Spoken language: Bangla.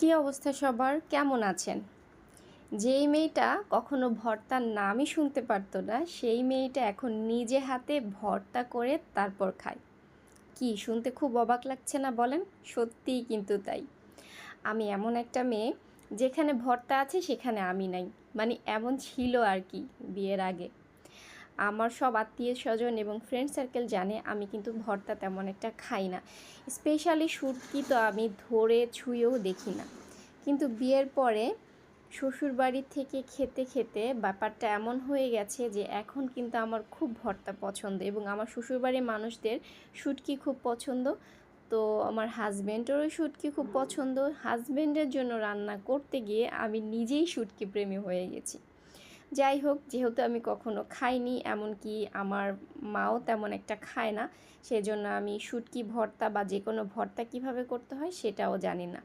কী অবস্থা সবার? কেমন আছেন? যেই মেয়েটা কখনো ভর্তার নামই শুনতে পারত না, সেই মেয়েটা এখন নিজে হাতে ভর্তা করে তারপর খায়। কি শুনতে খুব অবাক লাগছে না বলেন? সত্যিই কিন্তু তাই। আমি এমন একটা মেয়ে, যেখানে ভর্তা আছে সেখানে আমি নাই। মানে এমন ছিল আর কি বিয়ের আগে। আমার সব আত্মীয়স্বজন এবং ফ্রেন্ড সার্কেল জানে আমি কিন্তু ভর্তা তেমন একটা খাই না। স্পেশালি শুটকি তো আমি ধরে ছুঁয়েও দেখি না। কিন্তু বিয়ের পরে শ্বশুরবাড়ি থেকে খেতে খেতে ব্যাপারটা এমন হয়ে গেছে যে এখন কিন্তু আমার খুব ভর্তা পছন্দ এবং আমার শ্বশুরবাড়ির মানুষদের শুটকি খুব পছন্দ। তো আমার হাজব্যান্ডেরও শুটকি খুব পছন্দ। হাজব্যান্ডের জন্য রান্না করতে গিয়ে আমি নিজেই শুটকি প্রেমী হয়ে গেছি। যাই হোক, যেহেতু আমি কখনো খাইনি, এমনকি আমার মাও তেমন একটা খায় না, সেজন্য আমি শুটকি ভর্তা বা যে কোনো ভর্তা কীভাবে করতে হয় সেটাও জানি না।